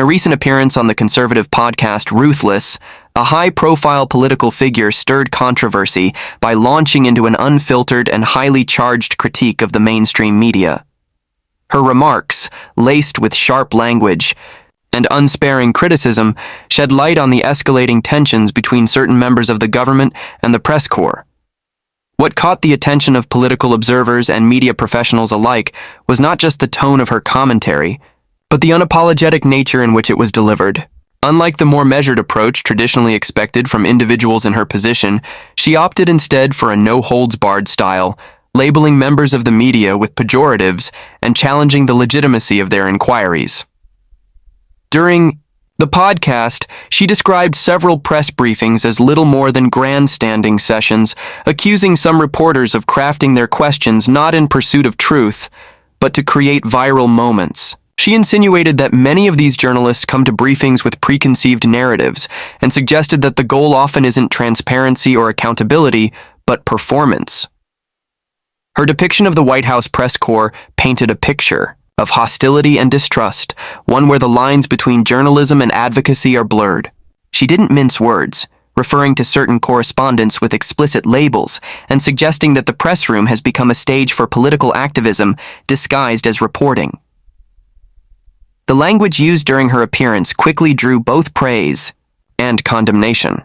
a recent appearance on the conservative podcast Ruthless, a high-profile political figure stirred controversy by launching into an unfiltered and highly charged critique of the mainstream media. Her remarks, laced with sharp language and unsparing criticism, shed light on the escalating tensions between certain members of the government and the press corps. What caught the attention of political observers and media professionals alike was not just the tone of her commentary, but the unapologetic nature in which it was delivered. Unlike the more measured approach traditionally expected from individuals in her position, she opted instead for a no-holds-barred style, labeling members of the media with pejoratives and challenging the legitimacy of their inquiries. During the podcast, she described several press briefings as little more than grandstanding sessions, accusing some reporters of crafting their questions not in pursuit of truth, but to create viral moments. She insinuated that many of these journalists come to briefings with preconceived narratives and suggested that the goal often isn't transparency or accountability, but performance. Her depiction of the White House press corps painted a picture of hostility and distrust, one where the lines between journalism and advocacy are blurred. She didn't mince words, referring to certain correspondents with explicit labels and suggesting that the press room has become a stage for political activism disguised as reporting. The language used during her appearance quickly drew both praise and condemnation.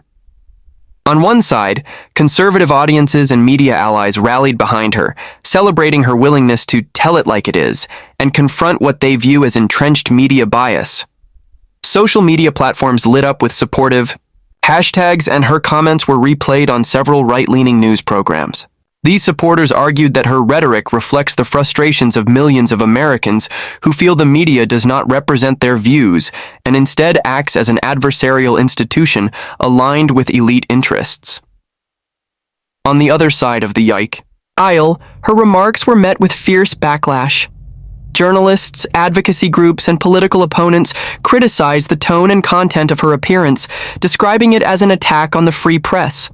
On one side, conservative audiences and media allies rallied behind her, celebrating her willingness to tell it like it is and confront what they view as entrenched media bias. Social media platforms lit up with supportive hashtags, and her comments were replayed on several right-leaning news programs. These supporters argued that her rhetoric reflects the frustrations of millions of Americans who feel the media does not represent their views and instead acts as an adversarial institution aligned with elite interests. On the other side of the aisle, her remarks were met with fierce backlash. Journalists, advocacy groups, and political opponents criticized the tone and content of her appearance, describing it as an attack on the free press.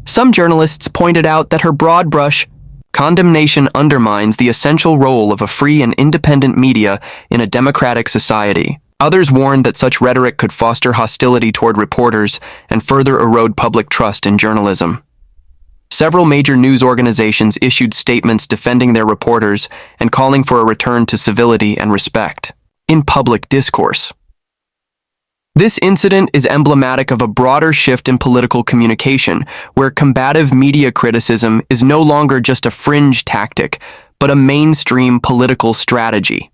Some journalists pointed out that her broad-brush condemnation undermines the essential role of a free and independent media in a democratic society. Others warned that such rhetoric could foster hostility toward reporters and further erode public trust in journalism. Several major news organizations issued statements defending their reporters and calling for a return to civility and respect in public discourse. This incident is emblematic of a broader shift in political communication, where combative media criticism is no longer just a fringe tactic, but a mainstream political strategy.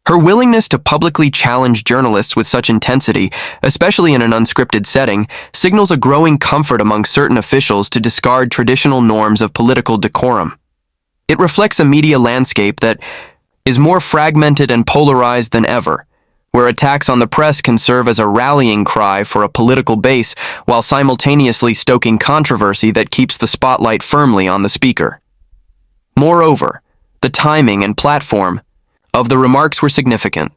Her willingness to publicly challenge journalists with such intensity, especially in an unscripted setting, signals a growing comfort among certain officials to discard traditional norms of political decorum. It reflects a media landscape that is more fragmented and polarized than ever, where attacks on the press can serve as a rallying cry for a political base while simultaneously stoking controversy that keeps the spotlight firmly on the speaker. Moreover, the timing and platform of the remarks were significant.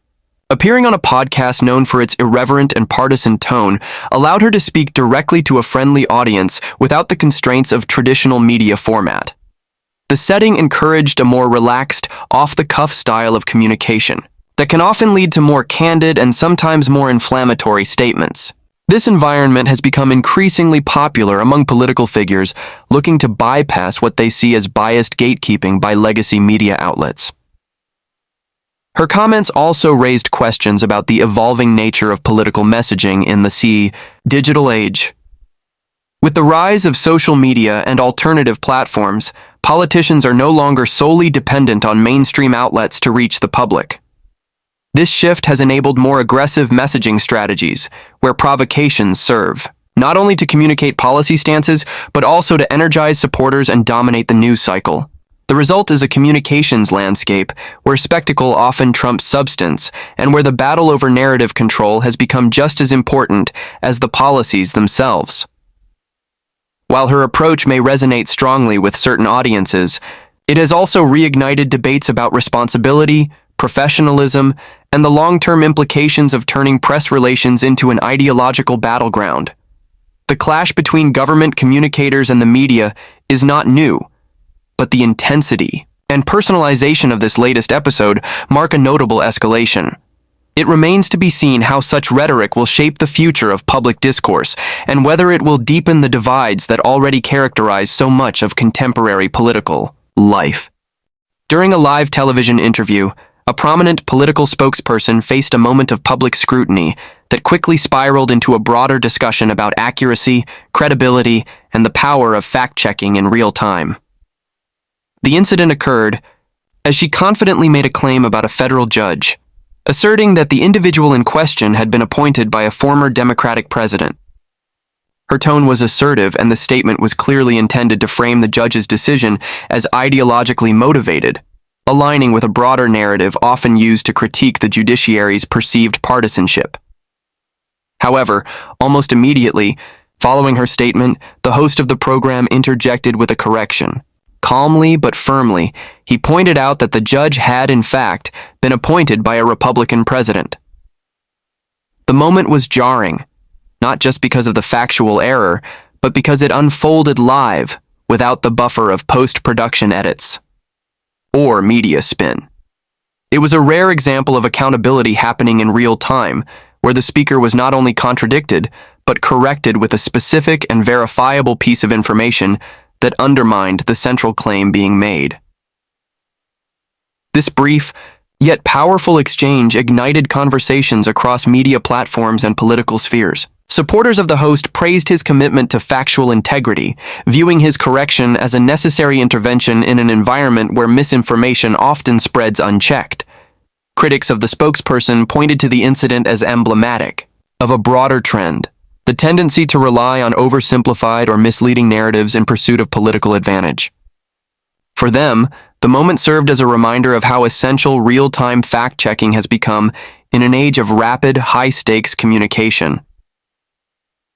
Appearing on a podcast known for its irreverent and partisan tone allowed her to speak directly to a friendly audience without the constraints of traditional media format. The setting encouraged a more relaxed, off-the-cuff style of communication that can often lead to more candid and sometimes more inflammatory statements. This environment has become increasingly popular among political figures looking to bypass what they see as biased gatekeeping by legacy media outlets. Her comments also raised questions about the evolving nature of political messaging in the digital age. With the rise of social media and alternative platforms, politicians are no longer solely dependent on mainstream outlets to reach the public. This shift has enabled more aggressive messaging strategies, where provocations serve not only to communicate policy stances, but also to energize supporters and dominate the news cycle. The result is a communications landscape where spectacle often trumps substance, and where the battle over narrative control has become just as important as the policies themselves. While her approach may resonate strongly with certain audiences, it has also reignited debates about responsibility, professionalism, and the long-term implications of turning press relations into an ideological battleground. The clash between government communicators and the media is not new, but the intensity and personalization of this latest episode mark a notable escalation. It remains to be seen how such rhetoric will shape the future of public discourse and whether it will deepen the divides that already characterize so much of contemporary political life. During a live television interview, a prominent political spokesperson faced a moment of public scrutiny that quickly spiraled into a broader discussion about accuracy, credibility, and the power of fact-checking in real time. The incident occurred as she confidently made a claim about a federal judge, asserting that the individual in question had been appointed by a former Democratic president. Her tone was assertive, and the statement was clearly intended to frame the judge's decision as ideologically motivated, aligning with a broader narrative often used to critique the judiciary's perceived partisanship. However, almost immediately, following her statement, the host of the program interjected with a correction. Calmly but firmly, he pointed out that the judge had, in fact, been appointed by a Republican president. The moment was jarring, not just because of the factual error, but because it unfolded live, without the buffer of post-production edits or media spin. It was a rare example of accountability happening in real time, where the speaker was not only contradicted, but corrected with a specific and verifiable piece of information that undermined the central claim being made. This brief, yet powerful exchange ignited conversations across media platforms and political spheres. Supporters of the host praised his commitment to factual integrity, viewing his correction as a necessary intervention in an environment where misinformation often spreads unchecked. Critics of the spokesperson pointed to the incident as emblematic of a broader trend, the tendency to rely on oversimplified or misleading narratives in pursuit of political advantage. For them, the moment served as a reminder of how essential real-time fact-checking has become in an age of rapid, high-stakes communication.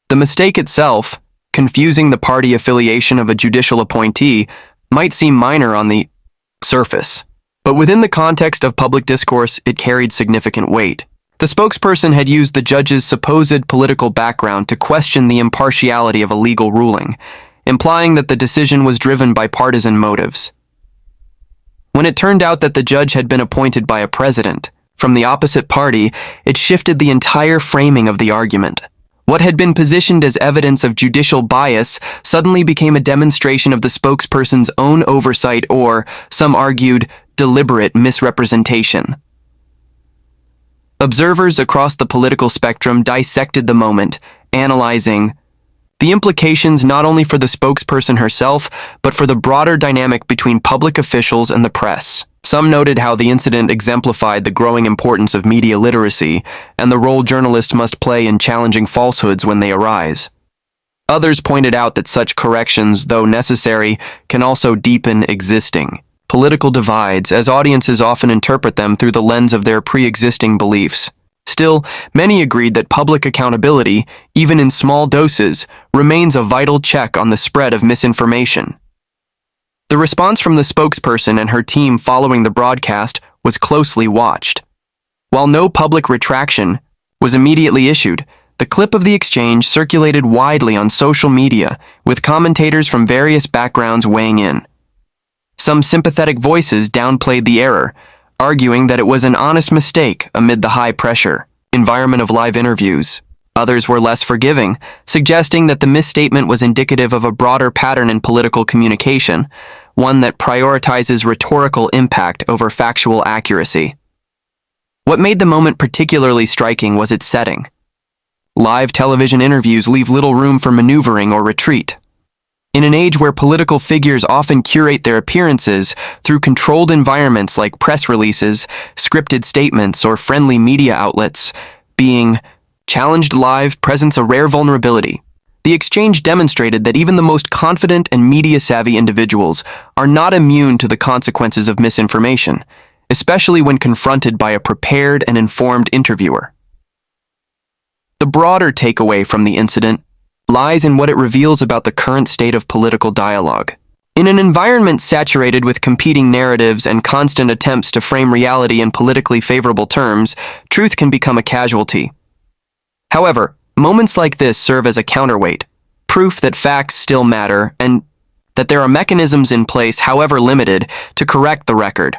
The mistake itself, confusing the party affiliation of a judicial appointee, might seem minor on the surface, but within the context of public discourse, it carried significant weight. The spokesperson had used the judge's supposed political background to question the impartiality of a legal ruling, implying that the decision was driven by partisan motives. When it turned out that the judge had been appointed by a president from the opposite party, it shifted the entire framing of the argument. What had been positioned as evidence of judicial bias suddenly became a demonstration of the spokesperson's own oversight or, some argued, deliberate misrepresentation. Observers across the political spectrum dissected the moment, analyzing the implications not only for the spokesperson herself, but for the broader dynamic between public officials and the press. Some noted how the incident exemplified the growing importance of media literacy and the role journalists must play in challenging falsehoods when they arise. Others pointed out that such corrections, though necessary, can also deepen existing political divides, as audiences often interpret them through the lens of their pre-existing beliefs. Still, many agreed that public accountability, even in small doses, remains a vital check on the spread of misinformation. The response from the spokesperson and her team following the broadcast was closely watched. While no public retraction was immediately issued, the clip of the exchange circulated widely on social media, with commentators from various backgrounds weighing in. Some sympathetic voices downplayed the error, arguing that it was an honest mistake amid the high-pressure environment of live interviews. Others were less forgiving, suggesting that the misstatement was indicative of a broader pattern in political communication, one that prioritizes rhetorical impact over factual accuracy. What made the moment particularly striking was its setting. Live television interviews leave little room for maneuvering or retreat. In an age where political figures often curate their appearances through controlled environments like press releases, scripted statements, or friendly media outlets, being challenged live presents a rare vulnerability. The exchange demonstrated that even the most confident and media-savvy individuals are not immune to the consequences of misinformation, especially when confronted by a prepared and informed interviewer. The broader takeaway from the incident lies in what it reveals about the current state of political dialogue. In an environment saturated with competing narratives and constant attempts to frame reality in politically favorable terms, truth can become a casualty. However, moments like this serve as a counterweight, proof that facts still matter and that there are mechanisms in place, however limited, to correct the record.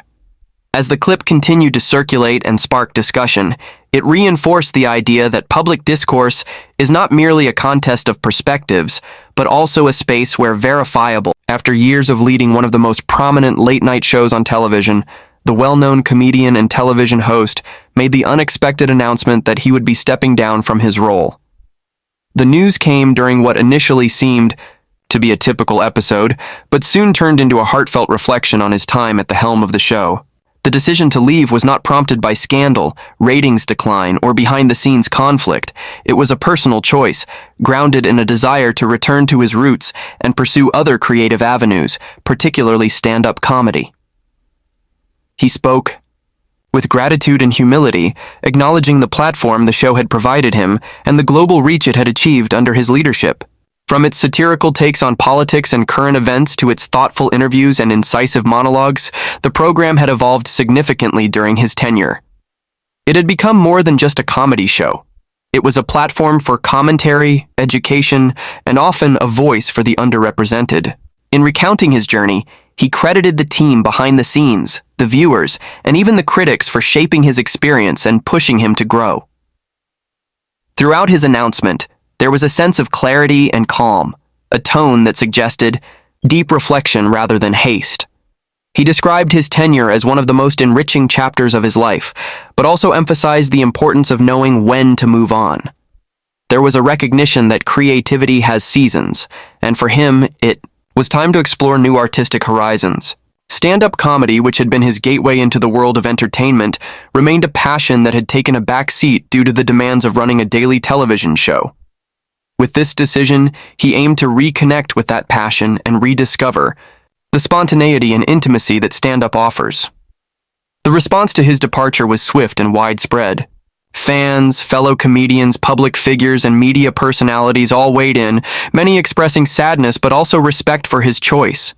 As the clip continued to circulate and spark discussion, it reinforced the idea that public discourse is not merely a contest of perspectives, but also a space where verifiable. After years of leading one of the most prominent late-night shows on television, the well-known comedian and television host made the unexpected announcement that he would be stepping down from his role. The news came during what initially seemed to be a typical episode, but soon turned into a heartfelt reflection on his time at the helm of the show. The decision to leave was not prompted by scandal, ratings decline, or behind-the-scenes conflict. It was a personal choice, grounded in a desire to return to his roots and pursue other creative avenues, particularly stand-up comedy. He spoke with gratitude and humility, acknowledging the platform the show had provided him and the global reach it had achieved under his leadership. From its satirical takes on politics and current events to its thoughtful interviews and incisive monologues, the program had evolved significantly during his tenure. It had become more than just a comedy show. It was a platform for commentary, education, and often a voice for the underrepresented. In recounting his journey, he credited the team behind the scenes, the viewers, and even the critics for shaping his experience and pushing him to grow. Throughout his announcement, there was a sense of clarity and calm, a tone that suggested deep reflection rather than haste. He described his tenure as one of the most enriching chapters of his life, but also emphasized the importance of knowing when to move on. There was a recognition that creativity has seasons, and for him, it was time to explore new artistic horizons. Stand-up comedy, which had been his gateway into the world of entertainment, remained a passion that had taken a back seat due to the demands of running a daily television show. With this decision, he aimed to reconnect with that passion and rediscover the spontaneity and intimacy that stand-up offers. The response to his departure was swift and widespread. Fans, fellow comedians, public figures, and media personalities all weighed in, many expressing sadness but also respect for his choice.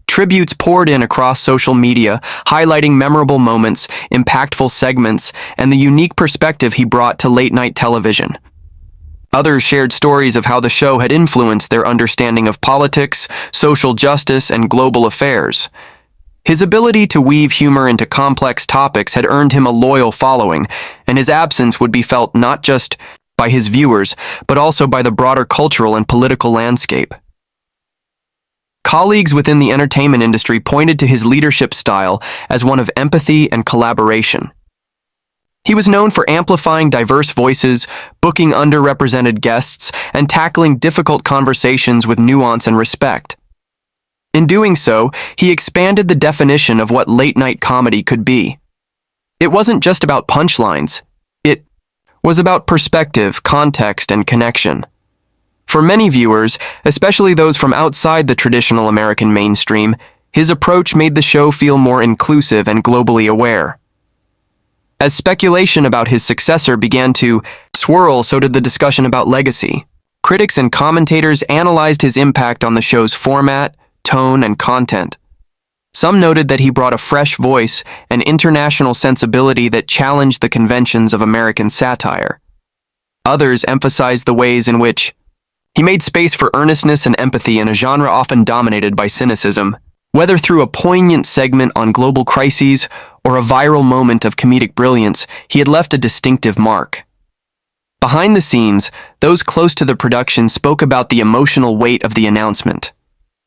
Tributes poured in across social media, highlighting memorable moments, impactful segments, and the unique perspective he brought to late-night television. Others shared stories of how the show had influenced their understanding of politics, social justice, and global affairs. His ability to weave humor into complex topics had earned him a loyal following, and his absence would be felt not just by his viewers, but also by the broader cultural and political landscape. Colleagues within the entertainment industry pointed to his leadership style as one of empathy and collaboration. He was known for amplifying diverse voices, booking underrepresented guests, and tackling difficult conversations with nuance and respect. In doing so, he expanded the definition of what late-night comedy could be. It wasn't just about punchlines. It was about perspective, context, and connection. For many viewers, especially those from outside the traditional American mainstream, his approach made the show feel more inclusive and globally aware. As speculation about his successor began to swirl, so did the discussion about legacy. Critics and commentators analyzed his impact on the show's format, tone, and content. Some noted that he brought a fresh voice and international sensibility that challenged the conventions of American satire. Others emphasized the ways in which he made space for earnestness and empathy in a genre often dominated by cynicism. Whether through a poignant segment on global crises or a viral moment of comedic brilliance, he had left a distinctive mark. Behind the scenes, those close to the production spoke about the emotional weight of the announcement.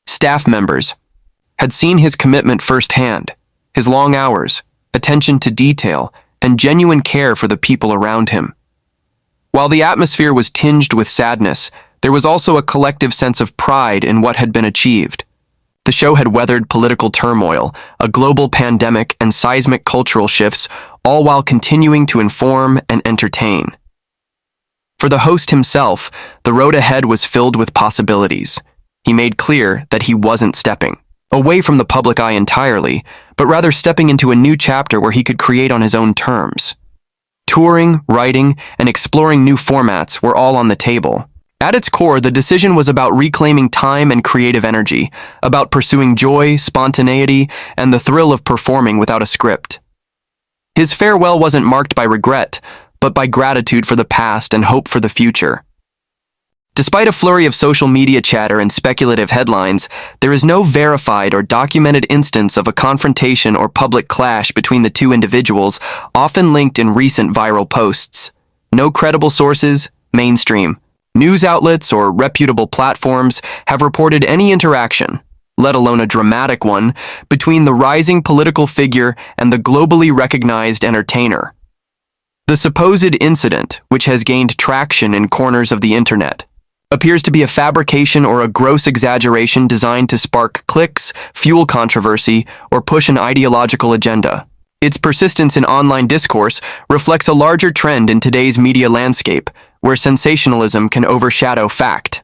Staff members had seen his commitment firsthand, his long hours, attention to detail, and genuine care for the people around him. While the atmosphere was tinged with sadness, there was also a collective sense of pride in what had been achieved. The show had weathered political turmoil, a global pandemic, and seismic cultural shifts, all while continuing to inform and entertain. For the host himself, the road ahead was filled with possibilities. He made clear that he wasn't stepping away from the public eye entirely, but rather stepping into a new chapter where he could create on his own terms. Touring, writing, and exploring new formats were all on the table. At its core, the decision was about reclaiming time and creative energy, about pursuing joy, spontaneity, and the thrill of performing without a script. His farewell wasn't marked by regret, but by gratitude for the past and hope for the future. Despite a flurry of social media chatter and speculative headlines, there is no verified or documented instance of a confrontation or public clash between the two individuals, often linked in recent viral posts. No credible sources, mainstream news outlets, or reputable platforms have reported any interaction, let alone a dramatic one, between the rising political figure and the globally recognized entertainer. The supposed incident, which has gained traction in corners of the internet, appears to be a fabrication or a gross exaggeration designed to spark clicks, fuel controversy, or push an ideological agenda. Its persistence in online discourse reflects a larger trend in today's media landscape, where sensationalism can overshadow fact.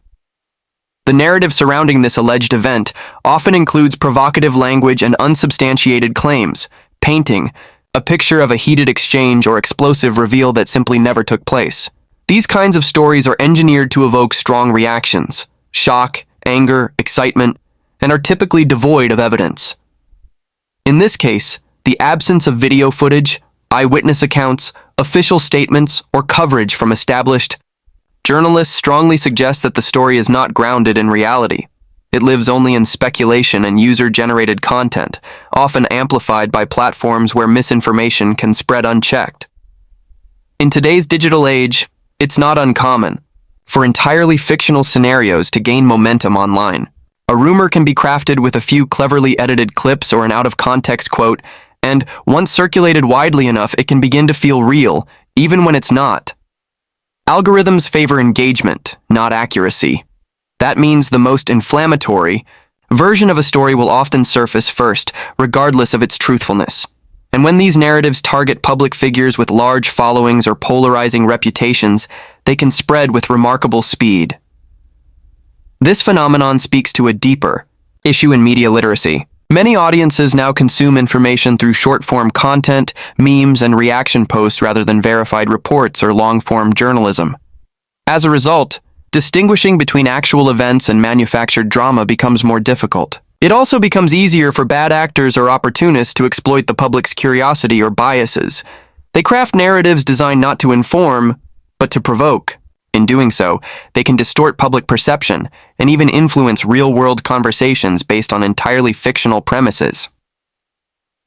The narrative surrounding this alleged event often includes provocative language and unsubstantiated claims, painting a picture of a heated exchange or explosive reveal that simply never took place. These kinds of stories are engineered to evoke strong reactions, shock, anger, excitement, and are typically devoid of evidence. In this case, the absence of video footage, eyewitness accounts, official statements, or coverage from established journalists strongly suggests that the story is not grounded in reality. It lives only in speculation and user-generated content, often amplified by platforms where misinformation can spread unchecked. In today's digital age, it's not uncommon for entirely fictional scenarios to gain momentum online. A rumor can be crafted with a few cleverly edited clips or an out-of-context quote, and once circulated widely enough, it can begin to feel real, even when it's not. Algorithms favor engagement, not accuracy. That means the most inflammatory version of a story will often surface first, regardless of its truthfulness. And when these narratives target public figures with large followings or polarizing reputations, they can spread with remarkable speed. This phenomenon speaks to a deeper issue in media literacy. Many audiences now consume information through short-form content, memes, and reaction posts rather than verified reports or long-form journalism. As a result, distinguishing between actual events and manufactured drama becomes more difficult. It also becomes easier for bad actors or opportunists to exploit the public's curiosity or biases. They craft narratives designed not to inform, but to provoke. In doing so, they can distort public perception and even influence real-world conversations based on entirely fictional premises.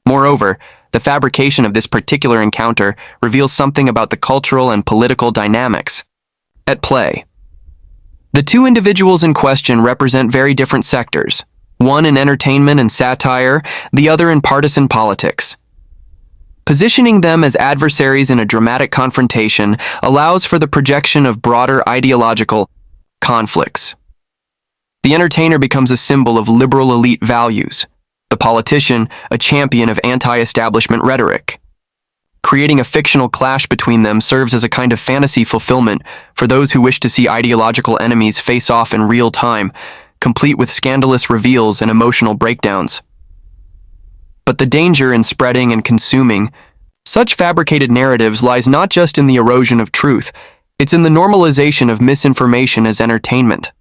Moreover, the fabrication of this particular encounter reveals something about the cultural and political dynamics at play. The two individuals in question represent very different sectors, one in entertainment and satire, the other in partisan politics. Positioning them as adversaries in a dramatic confrontation allows for the projection of broader ideological conflicts. The entertainer becomes a symbol of liberal elite values, the politician a champion of anti-establishment rhetoric. Creating a fictional clash between them serves as a kind of fantasy fulfillment for those who wish to see ideological enemies face off in real time, complete with scandalous reveals and emotional breakdowns. But the danger in spreading and consuming such fabricated narratives lies not just in the erosion of truth, it's in the normalization of misinformation as entertainment.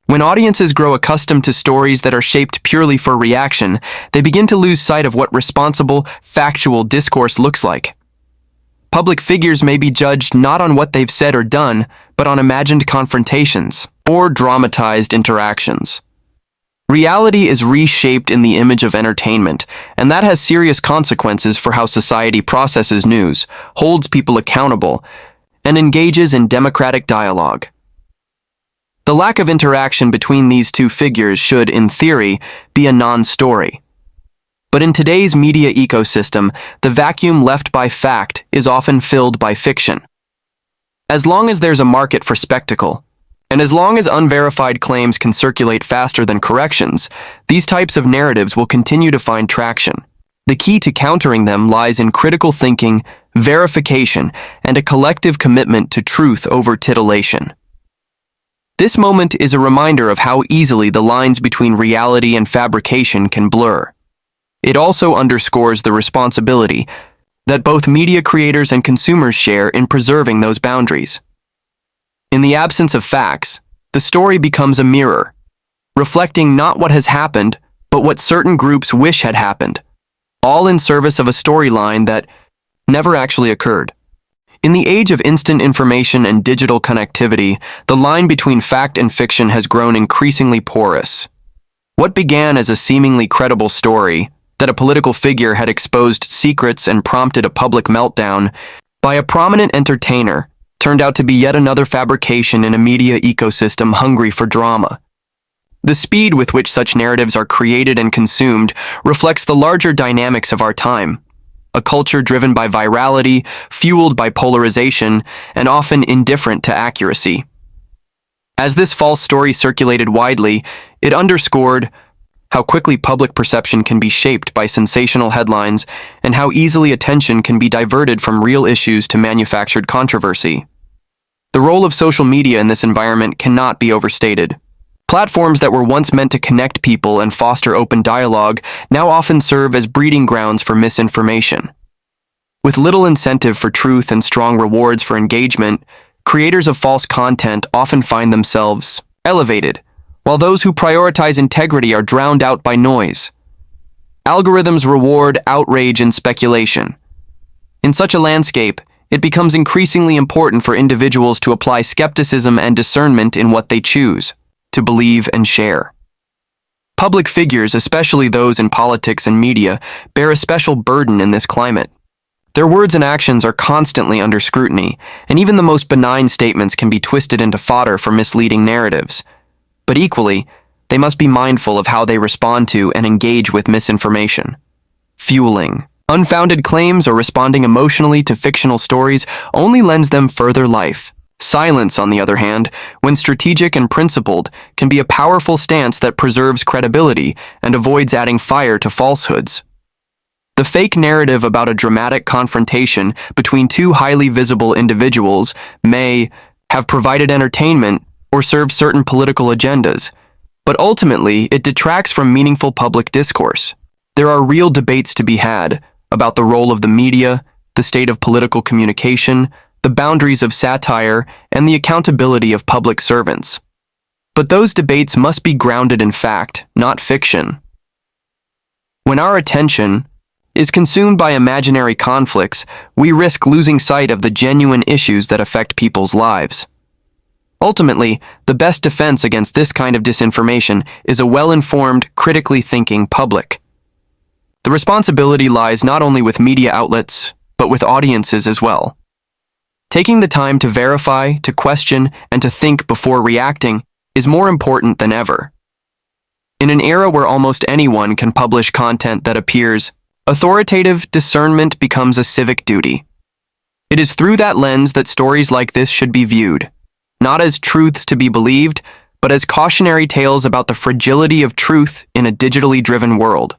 When audiences grow accustomed to stories that are shaped purely for reaction, they begin to lose sight of what responsible, factual discourse looks like. Public figures may be judged not on what they've said or done, but on imagined confrontations or dramatized interactions. Reality is reshaped in the image of entertainment, and that has serious consequences for how society processes news, holds people accountable, and engages in democratic dialogue. The lack of interaction between these two figures should, in theory, be a non-story. But in today's media ecosystem, the vacuum left by fact is often filled by fiction. As long as there's a market for spectacle, and as long as unverified claims can circulate faster than corrections, these types of narratives will continue to find traction. The key to countering them lies in critical thinking, verification, and a collective commitment to truth over titillation. This moment is a reminder of how easily the lines between reality and fabrication can blur. It also underscores the responsibility that both media creators and consumers share in preserving those boundaries. In the absence of facts, the story becomes a mirror, reflecting not what has happened, but what certain groups wish had happened, all in service of a storyline that never actually occurred. In the age of instant information and digital connectivity, the line between fact and fiction has grown increasingly porous. What began as a seemingly credible story, that a political figure had exposed secrets and prompted a public meltdown by a prominent entertainer, turned out to be yet another fabrication in a media ecosystem hungry for drama. The speed with which such narratives are created and consumed reflects the larger dynamics of our time, a culture driven by virality, fueled by polarization, and often indifferent to accuracy. As this false story circulated widely, it underscored how quickly public perception can be shaped by sensational headlines and how easily attention can be diverted from real issues to manufactured controversy. The role of social media in this environment cannot be overstated. Platforms that were once meant to connect people and foster open dialogue now often serve as breeding grounds for misinformation. With little incentive for truth and strong rewards for engagement, creators of false content often find themselves elevated, while those who prioritize integrity are drowned out by noise. Algorithms reward outrage and speculation. In such a landscape, it becomes increasingly important for individuals to apply skepticism and discernment in what they choose to believe and share. Public figures, especially those in politics and media, bear a special burden in this climate. Their words and actions are constantly under scrutiny, and even the most benign statements can be twisted into fodder for misleading narratives. But equally, they must be mindful of how they respond to and engage with misinformation. Fueling unfounded claims or responding emotionally to fictional stories only lends them further life. Silence, on the other hand, when strategic and principled, can be a powerful stance that preserves credibility and avoids adding fire to falsehoods. The fake narrative about a dramatic confrontation between two highly visible individuals may have provided entertainment or served certain political agendas, but ultimately it detracts from meaningful public discourse. There are real debates to be had about the role of the media, the state of political communication, the boundaries of satire, and the accountability of public servants. But those debates must be grounded in fact, not fiction. When our attention is consumed by imaginary conflicts, we risk losing sight of the genuine issues that affect people's lives. Ultimately, the best defense against this kind of disinformation is a well-informed, critically thinking public. The responsibility lies not only with media outlets, but with audiences as well. Taking the time to verify, to question, and to think before reacting is more important than ever. In an era where almost anyone can publish content that appears authoritative, discernment becomes a civic duty. It is through that lens that stories like this should be viewed, not as truths to be believed, but as cautionary tales about the fragility of truth in a digitally driven world.